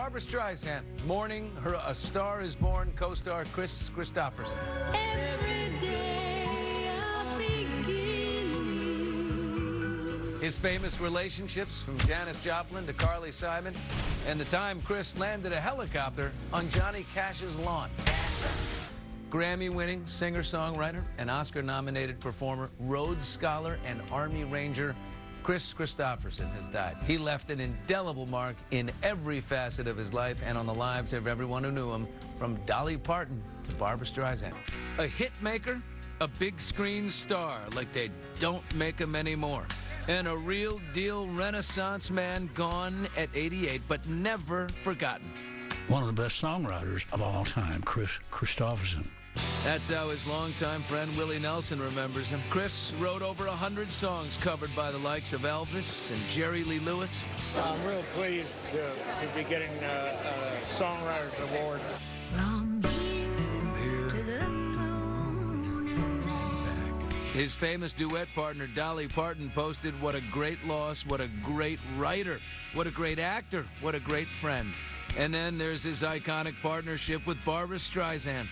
Barbra Streisand, mourning her A Star Is Born co-star Kris Kristofferson. Every day a beginning. His famous relationships from Janis Joplin to Carly Simon, and the time Kris landed a helicopter on Johnny Cash's lawn. Grammy-winning singer-songwriter and Oscar-nominated performer, Rhodes Scholar, and Army Ranger Kris Kristofferson has died. He left an indelible mark in every facet of his life and on the lives of everyone who knew him, from Dolly Parton to Barbra Streisand. A hit maker, a big screen star like they don't make him anymore, and a real deal Renaissance man, gone at 88 but never forgotten. One of the best songwriters of all time, Kris Kristofferson. That's how his longtime friend Willie Nelson remembers him. Kris wrote over 100 songs covered by the likes of Elvis and Jerry Lee Lewis. I'm real pleased to be getting a Songwriters Award. From here to the moon and back. His famous duet partner Dolly Parton posted, "What a great loss, what a great writer, what a great actor, what a great friend." And then there's his iconic partnership with Barbra Streisand.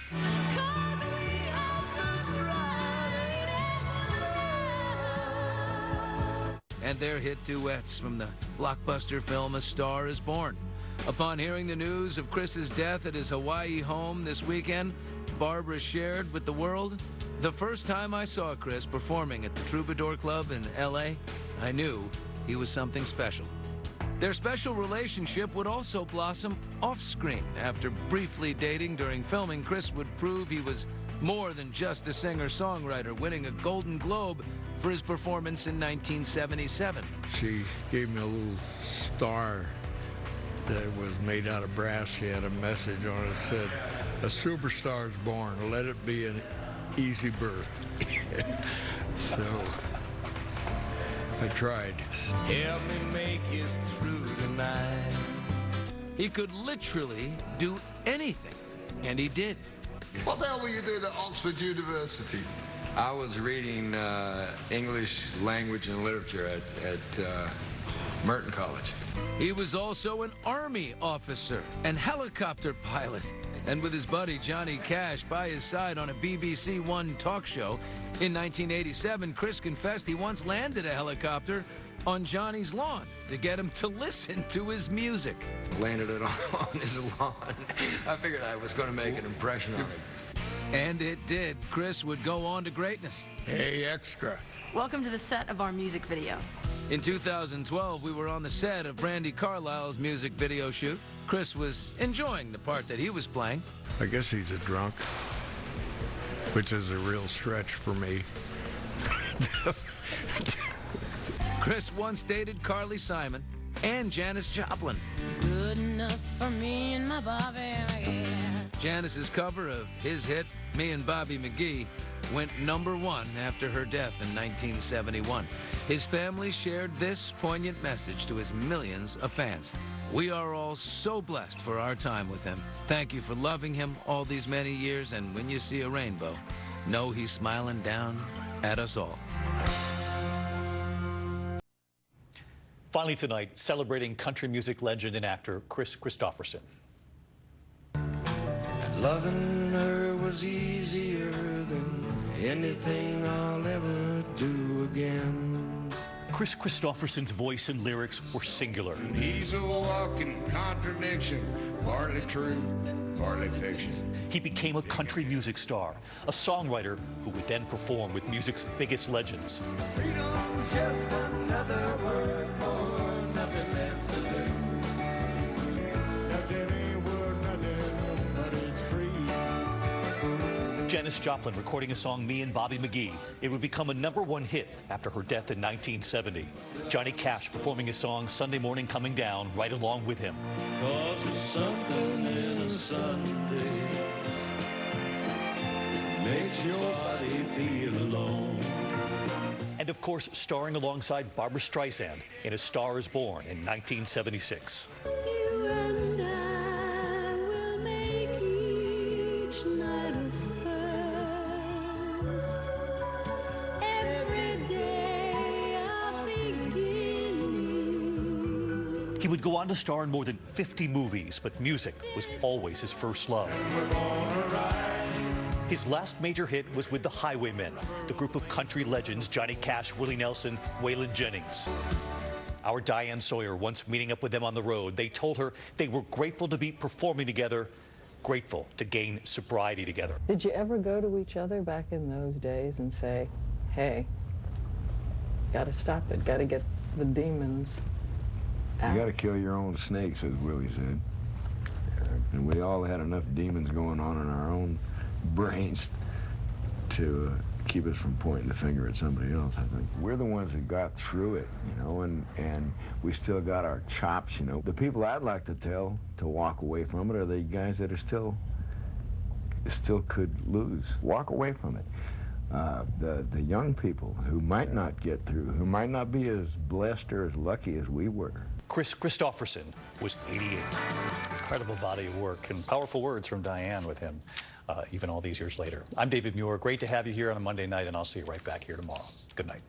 And their hit duets from the blockbuster film A Star Is Born. Upon hearing the news of Kris's death at his Hawaii home this weekend, Barbra shared with the world, "The first time I saw Kris performing at the Troubadour Club in L.A., I knew he was something special." Their special relationship would also blossom off-screen. After briefly dating during filming, Kris would prove he was more than just a singer-songwriter, winning a Golden Globe for his performance in 1977. She gave me a little star that was made out of brass. She had a message on it that said, "A superstar is born. Let it be an easy birth." So I tried. Help me make it through the night. He could literally do anything, and he did. What the hell were you doing at Oxford University? I was reading English language and literature at Merton College. He was also an Army officer and helicopter pilot. And with his buddy Johnny Cash by his side on a BBC One talk show in 1987, Kris confessed he once landed a helicopter on Johnny's lawn to get him to listen to his music. Landed it on his lawn. I figured I was going to make an impression on him. And it did. Kris would go on to greatness. Hey, extra. Welcome to the set of our music video. In 2012, we were on the set of Brandi Carlile's music video shoot. Kris was enjoying the part that he was playing. I guess he's a drunk, which is a real stretch for me. Kris once dated Carly Simon and Janis Joplin. Good enough for me and my Bobby, yeah. Janis's cover of his hit, Me and Bobby McGee, went #1 after her death in 1971. His family shared this poignant message to his millions of fans. "We are all so blessed for our time with him. Thank you for loving him all these many years, and when you see a rainbow, know he's smiling down at us all." Finally tonight, celebrating country music legend and actor Kris Kristofferson. Loving her was easier than anything I'll ever do again. Kris Kristofferson's voice and lyrics were singular. He's a walking contradiction, partly truth, partly fiction. He became a country music star, a songwriter who would then perform with music's biggest legends. Freedom's just another word for nothing left to lose. Nothing ain't worth nothing, but it's free. Janis Joplin recording a song, Me and Bobby McGee. It would become a #1 hit after her death in 1970. Johnny Cash performing his song, Sunday Morning Coming Down, right along with him. 'Cause there's something in a Sunday makes your body feel alone. And of course, starring alongside Barbra Streisand in A Star Is Born in 1976. You and I will make each night a first. Every day a beginning. He would go on to star in more than 50 movies, but music was always his first love. His last major hit was with the Highwaymen, the group of country legends Johnny Cash, Willie Nelson, Waylon Jennings. Our Diane Sawyer, once meeting up with them on the road, they told her they were grateful to be performing together, grateful to gain sobriety together. Did you ever go to each other back in those days and say, hey, gotta stop it, gotta get the demons out? You gotta kill your own snakes, as Willie said. And we all had enough demons going on in our own brains to keep us from pointing the finger at somebody else, I think. We're the ones that got through it, you know, and we still got our chops, you know. The people I'd like to tell to walk away from it are the guys that are still could lose. Walk away from it. The young people who might not get through, who might not be as blessed or as lucky as we were. Kris Kristofferson was 88. Incredible body of work and powerful words from Diane with him, even all these years later. I'm David Muir. Great to have you here on a Monday night, and I'll see you right back here tomorrow. Good night.